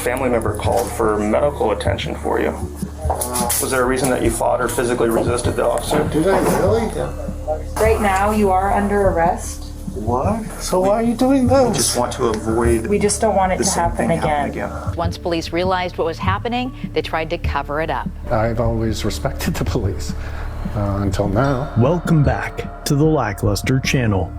family member called for medical attention for you. Was there a reason that you fought or physically resisted the officer? Did I really? Right now, you are under arrest. What? So why are you doing this? We just want to avoid. We just don't want it to happen again. Once police realized what was happening, they tried to cover it up. I've always respected the police until now. Welcome back to the LackLuster channel.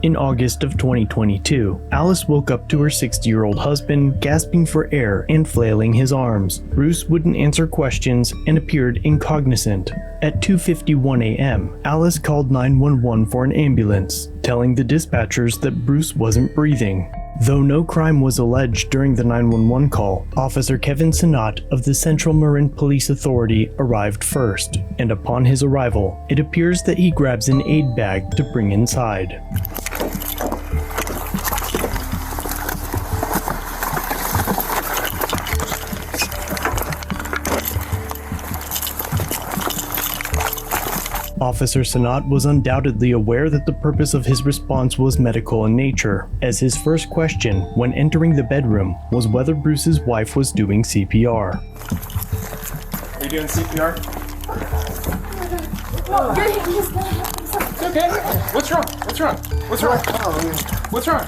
In August of 2022, Alice woke up to her 60-year-old husband gasping for air and flailing his arms. Bruce wouldn't answer questions and appeared incognizant. At 2:51 a.m., Alice called 911 for an ambulance, telling the dispatchers that Bruce wasn't breathing. Though no crime was alleged during the 911 call, Officer Kevin Sinnot of the Central Marin Police Authority arrived first, and upon his arrival, it appears that he grabs an aid bag to bring inside. Officer Sinnot was undoubtedly aware that the purpose of his response was medical in nature, as his first question when entering the bedroom was whether Bruce's wife was doing CPR. Are you doing CPR? Okay. What's wrong?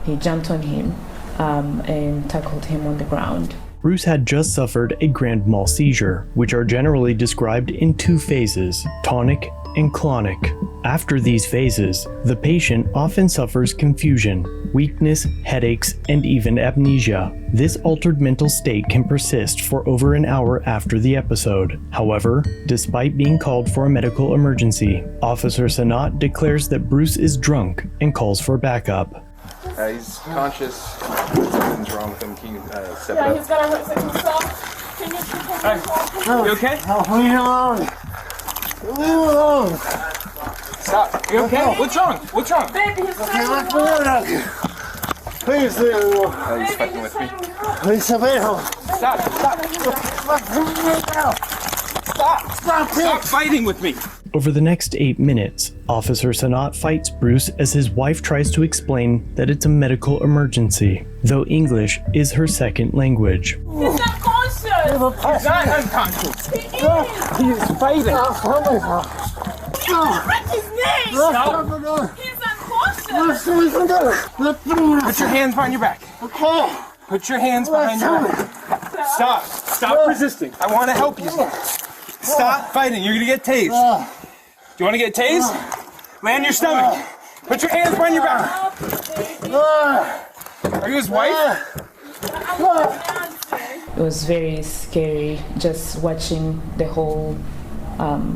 He jumped on him and tackled him on the ground. Bruce had just suffered a grand mal seizure, which are generally described in two phases, tonic and clonic. After these phases, the patient often suffers confusion, weakness, headaches, and even amnesia. This altered mental state can persist for over an hour after the episode. However, despite being called for a medical emergency, Officer Sinnot declares that Bruce is drunk and calls for backup. He's conscious. Something's wrong with him. Can you step it up? He's got to hurt himself. Can you You okay? Oh, leave me alone. Leave me alone. Stop. You okay? What's wrong? Baby, he's Please leave me alone. He's fighting with me. Please leave me alone. Stop fighting with me. Over the next 8 minutes, Officer Sinnot fights Bruce as his wife tries to explain that it's a medical emergency, though English is her second language. He's unconscious. He's not unconscious. He is. He's fighting. Break his neck. He's unconscious. Put your hands behind your back. Okay. Put your hands behind your back. Stop resisting. I want to help you. Stop fighting. You're going to get tased. Do you want to get tased? Lay on your stomach. Put your hands behind your back. Are you his wife? It was very scary just watching the whole,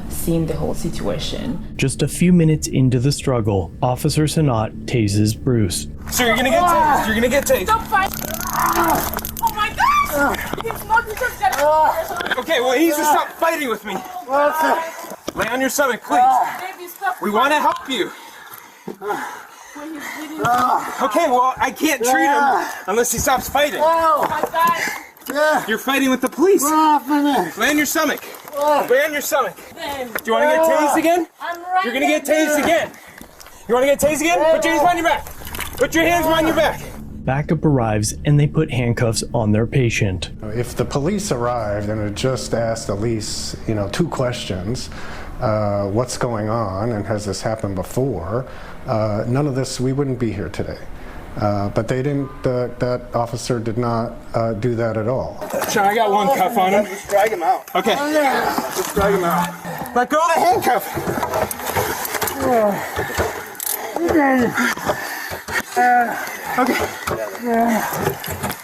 seeing the whole situation. Just a few minutes into the struggle, Officer Sinnot tases Bruce. So you're going to get tased. You're going to get tased. Stop fighting. Oh my gosh. He's not just getting Okay, well, he needs to stop fighting with me. Lay on your stomach, please. Baby, stop. We want to help you. When he's bleeding. Okay, well, I can't treat him unless he stops fighting. Oh my God. You're fighting with the police. Lay on your stomach. Lay on your stomach. Then. Do you want to get tased again? I'm right. You're going to get tased again. You want to get tased again? Put your hands behind your back. Put your hands behind your back. Backup arrives and they put handcuffs on their patient. If the police arrived and had just asked at least, 2 questions, what's going on and has this happened before, none of this, we wouldn't be here today. But they didn't, that officer did not do that at all. Sean, I got one cuff on him. Just drag him out. Okay. Just drag him out. Let go of the handcuff. Okay.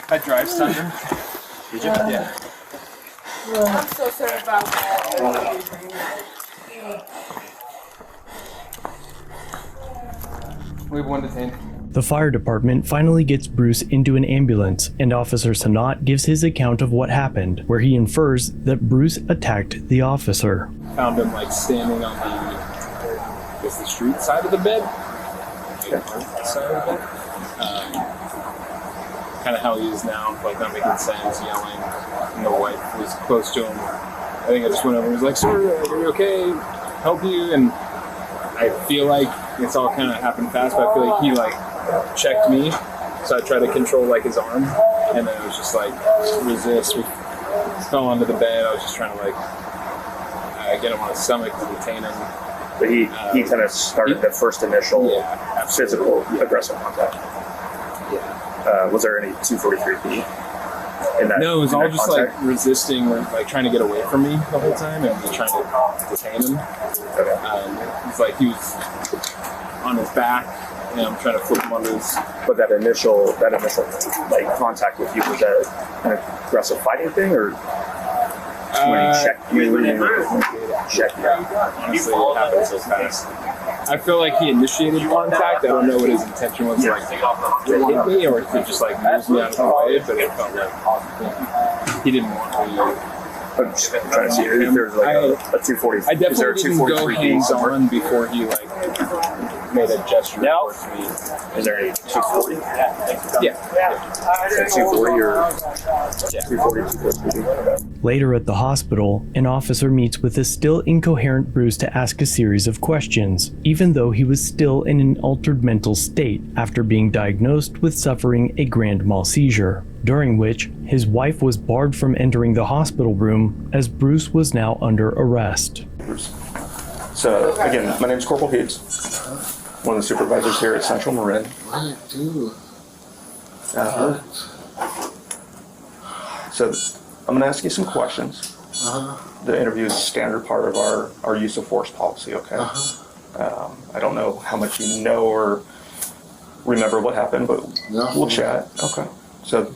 I drive Thunder. Did you? Yeah. I'm so sorry about that. We have one detained. The fire department finally gets Bruce into an ambulance, and Officer Sinnot gives his account of what happened, where he infers that Bruce attacked the officer. Found him standing on the street side of the bed. Side of the bed. Kind of how he is now, not making sense, yelling. And the wife was close to him. I think I just went over and was like, "Sir, are you okay? Help you?" And I feel like it's all kind of happened fast, but I feel like he checked me So I tried to control like his arm, and then it was just like resist. We fell onto the bed. I was just trying to like get him on his stomach to detain him. But he kind of started the first initial physical aggressive contact. Yeah. Was there any 243B in that? No, it was in all that just contact? like resisting or like trying to get away from me the whole time and me trying to detain him. Okay. It's like he was on his back and I'm trying to flip him on his. But that initial like contact with you, was that an aggressive fighting thing, or when he checked you? Checked you. Honestly, it happened so fast. I feel like he initiated contact. I don't know what his intention was, like to hit me or to just like move me out of the way, but it felt like he didn't want me. I'm just trying to see if there's like a 240. I definitely is there a didn't go 243B hands somewhere? on before he like made a gesture towards me. Is there any 240? Yeah. Is that 240 or 240, 243B? Later at the hospital, an officer meets with a still incoherent Bruce to ask a series of questions, even though he was still in an altered mental state after being diagnosed with suffering a grand mal seizure, during which his wife was barred from entering the hospital room as Bruce was now under arrest. So, again, my name is Corporal Heaps, one of the supervisors here at Central Marin. So, I'm going to ask you some questions. The interview is a standard part of our use of force policy, okay? I don't know how much you know or remember what happened, but we'll chat. Okay. So,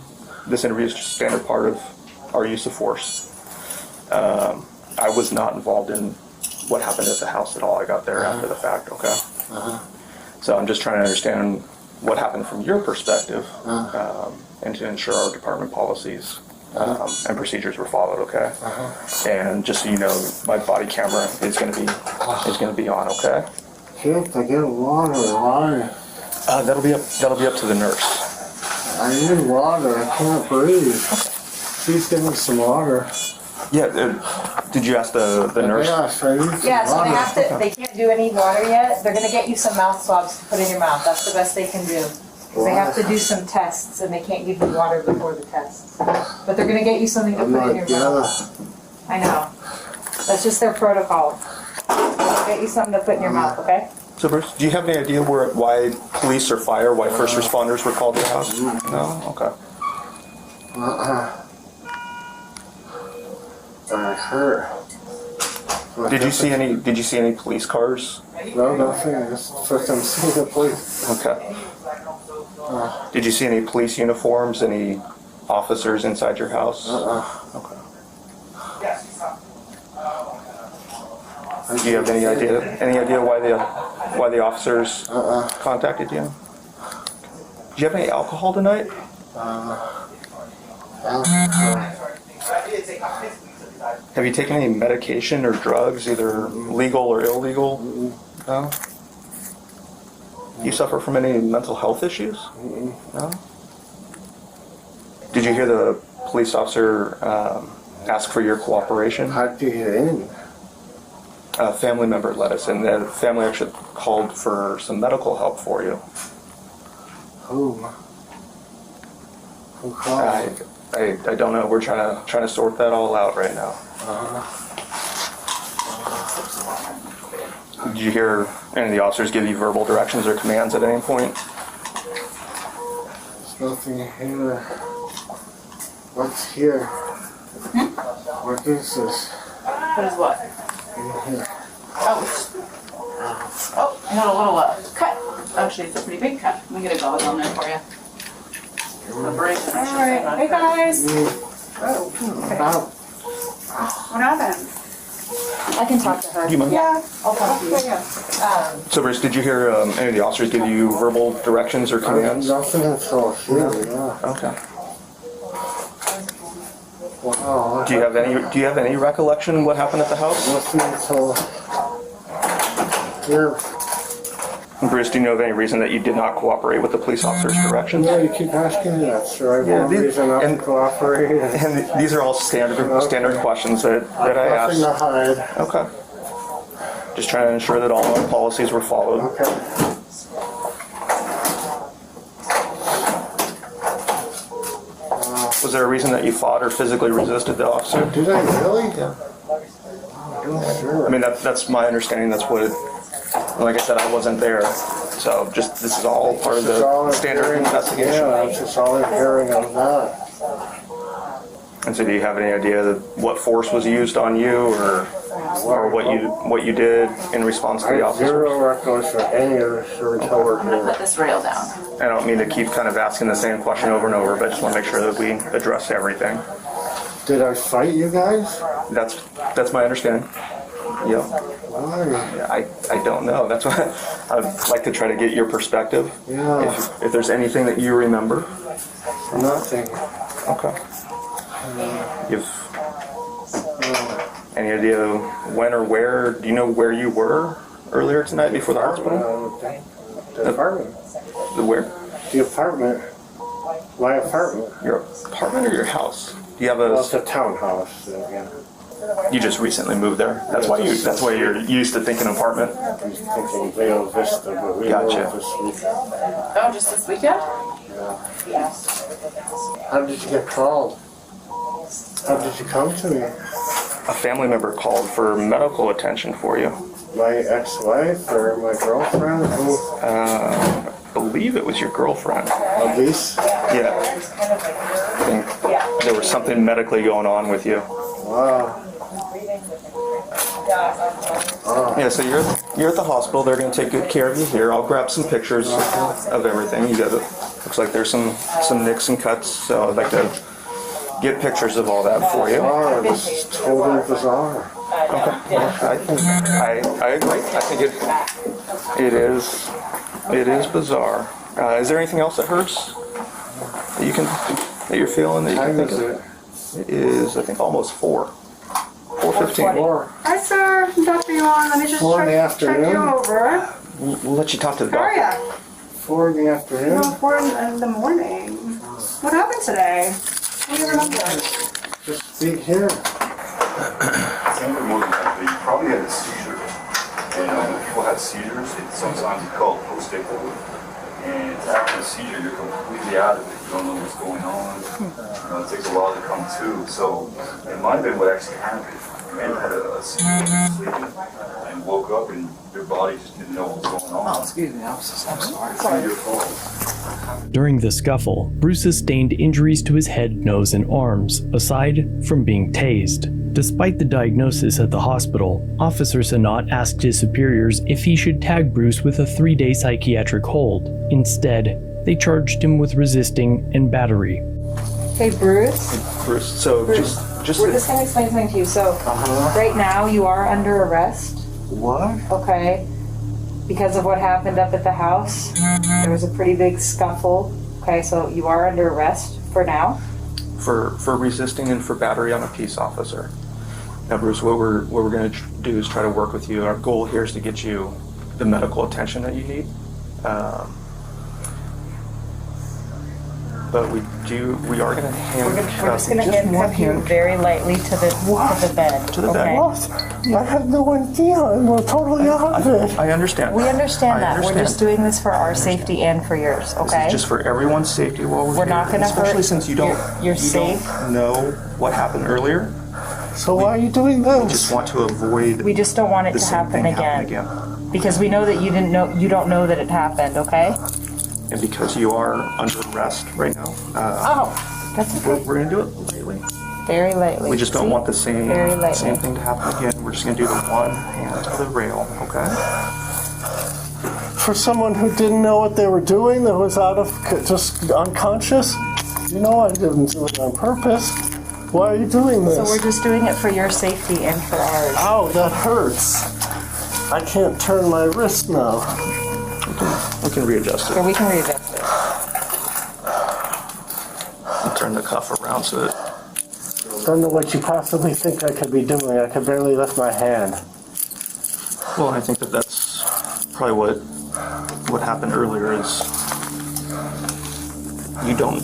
this interview is just a standard part of our use of force. I was not involved in what happened at the house at all. I got there after the fact, okay? So I'm just trying to understand what happened from your perspective and to ensure our department policies and procedures were followed, okay? And just so you know, my body camera is going to be on, okay? Shit, I get water. Why? That'll be up to the nurse. I need water. I can't breathe. Please give me some water. Yeah, did you ask the nurse? Yes, I need some Yeah, so water. they have to, they can't do any water yet. They're gonna get you some mouth swabs to put in your mouth. That's the best they can do. 'Cause they have to do some tests and they can't give you water before the tests. But they're gonna get you something to I'm put in not your mouth. I know. That's just their protocol. They'll get you something to put in your mouth, okay? So Bruce, do you have any idea why police or fire, why first responders were called to the house? No? Okay. I hurt. Did you see any police cars? No, nothing. It's the first time seeing the police. Okay. Did you see any police uniforms, any officers inside your house? Okay. Do you have any idea why the officers contacted you? Do you have any alcohol tonight? Have you taken any medication or drugs, either legal or illegal? No? You suffer from any mental health issues? No? Did you hear the police officer ask for your cooperation? How'd you get in? A family member let us in. The family actually called for some medical help for you. Who? Who called? I don't know. We're trying to sort that all out right now. Did you hear any of the officers give you verbal directions or commands at any point? There's nothing here. What's here? What is this? What is what? In here. Oh, I got a little cut. Actually, it's a pretty big cut. Let me get a gauze on there for you. Alright, hey guys. What happened? I can talk to her. Do you mind? Yeah, I'll talk to you. So, Bruce, did you hear any of the officers give you verbal directions or commands? Nothing at all here. Yeah. Okay. Wow. Do you have any recollection what happened at the house? Nothing at all. Here. Bruce, do you know of any reason that you did not cooperate with the police officer's directions? Yeah, you keep asking me that, so I have no reason not to cooperate. And these are all standard questions that I asked. Nothing to hide. Okay. Just trying to ensure that all our policies were followed. Okay. Was there a reason that you fought or physically resisted the officer? Did I really? Yeah. Oh, sure. I mean, that's my understanding. That's what, like I said, I wasn't there. So just, this is all part of the standard investigation. Yeah, it's just all I'm hearing of that. And so do you have any idea that what force was used on you or what you did in response to the I have zero officers? records for any of this until we're I'm gonna here. put this rail down. I don't mean to keep kind of asking the same question over and over, but I just want to make sure that we address everything. Did I fight you guys? That's my understanding. Yeah. Why? I don't know. That's why I'd like to try to get your perspective. Yeah. If there's anything that you remember. Nothing. Okay. You've any idea when or where? Do you know where you were earlier tonight before the hospital? The apartment. The where? The apartment. My apartment. Your apartment or your house? Do you have Well, it's a townhouse. Yeah. You just recently moved there. That's why you're used to thinking apartment. I was thinking Vale Vista, but we Gotcha. moved this weekend. Oh, just this weekend? Yeah. How did you get called? How did you come to me? A family member called for medical attention for you. My ex-wife or my girlfriend? Who? I believe it was your girlfriend. Elise? Yeah. I think there was something medically going on with you. Wow. Yeah, so you're at the hospital. They're going to take good care of you here. I'll grab some pictures of everything. You got it. Looks like there's some nicks and cuts, so I'd like to get pictures of all that for you. Bizarre. This is totally bizarre. Okay. I agree. I think it is bizarre. Is there anything else that hurts that you're feeling that you can think of? It is, I think, almost 4:15. Hi, sir. Dr. Yuan, let me just 4 in the check afternoon. you over. We'll let you talk to the How are doctor. ya? 4 in the afternoon? No, 4 in the morning. What happened today? What do you remember? Just be here. Something more than that. You probably had a seizure. And when people have seizures, sometimes it's called postage. And after a seizure, you're completely out of it. You don't know what's going on. It takes a while to come to. So it might have been what actually happened. You may have had a seizure sleeping and woke up and your body just didn't know what was going on. Oh, excuse me. I'm sorry. It's not your fault. During the scuffle, Bruce sustained injuries to his head, nose, and arms, aside from being tased. Despite the diagnosis at the hospital, Officer Sinnot asked his superiors if he should tag Bruce with a 3-day psychiatric hold. Instead, they charged him with resisting and battery. Hey, Bruce. Bruce, so Bruce, just we're just going to explain something to you. So, right now, you are under arrest. What? Okay. Because of what happened up at the house. There was a pretty big scuffle. Okay, so you are under arrest for now. for resisting and for battery on a peace officer. Now, Bruce, what we're going to do is try to work with you. Our goal here is to get you the medical attention that you need. But we are going to handcuff We're just going to handcuff you very lightly to the bed. To the bed. What? I had no idea. I'm totally out of it. I understand. We understand that. understand. We're just doing this for our safety and for yours, This okay? is just for everyone's safety while we're here. not gonna hurt. Especially since you don't safe. know what happened earlier. So why are you doing this? We just want to avoid We just don't want it the to same happen thing again. happening again. Because we know that you don't know that it happened, okay? And because you are under arrest right now, That's okay. we're going to do it lightly. Very lightly. We just don't See? want the same Very lightly. same thing to happen again. We're just going to do the one hand to the rail, okay? For someone who didn't know what they were doing, that was just unconscious? You know I didn't do it on purpose. Why are you doing this? So we're just doing it for your safety and for ours. Ow, that hurts. I can't turn my wrist now. We can readjust Or it. we can readjust it. And turn the cuff around so that I don't know what you possibly think I could be doing. I could barely lift my hand. well, I think that's probably what happened earlier is you don't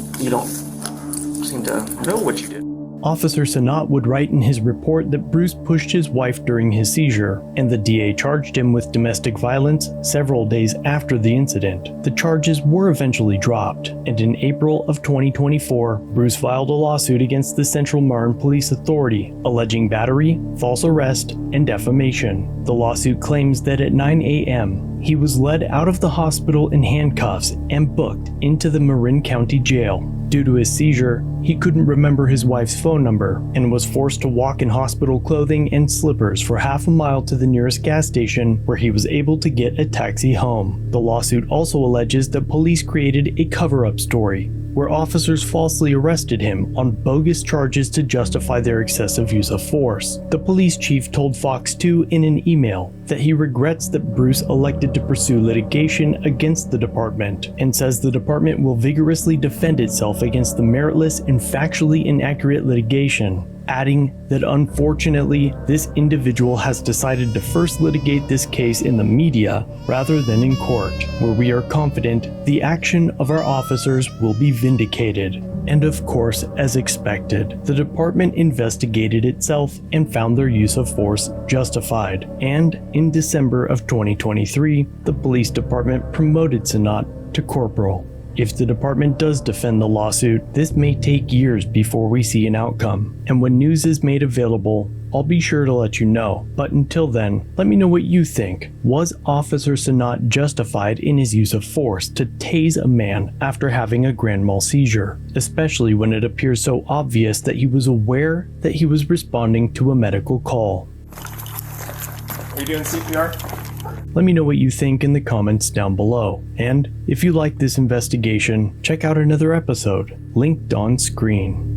seem to know what you did. Officer Sinnot would write in his report that Bruce pushed his wife during his seizure, and the DA charged him with domestic violence several days after the incident. The charges were eventually dropped, and in April of 2024, Bruce filed a lawsuit against the Central Marin Police Authority, alleging battery, false arrest, and defamation. The lawsuit claims that at 9 a.m., he was led out of the hospital in handcuffs and booked into the Marin County Jail. Due to his seizure, he couldn't remember his wife's phone number and was forced to walk in hospital clothing and slippers for half a mile to the nearest gas station where he was able to get a taxi home. The lawsuit also alleges that police created a cover-up story where officers falsely arrested him on bogus charges to justify their excessive use of force. The police chief told Fox 2 in an email that he regrets that Bruce elected to pursue litigation against the department and says the department will vigorously defend itself against the meritless and factually inaccurate litigation, adding that unfortunately this individual has decided to first litigate this case in the media rather than in court, where we are confident the action of our officers will be vindicated. And of course, as expected, the department investigated itself and found their use of force justified. And in December of 2023, the police department promoted Sinnot to corporal. If the department does defend the lawsuit, this may take years before we see an outcome. And when news is made available, I'll be sure to let you know. But until then, let me know what you think. Was Officer Sinnot justified in his use of force to tase a man after having a grand mal seizure, especially when it appears so obvious that he was aware that he was responding to a medical call? Are you doing CPR? Let me know what you think in the comments down below. And if you like this investigation, check out another episode linked on screen.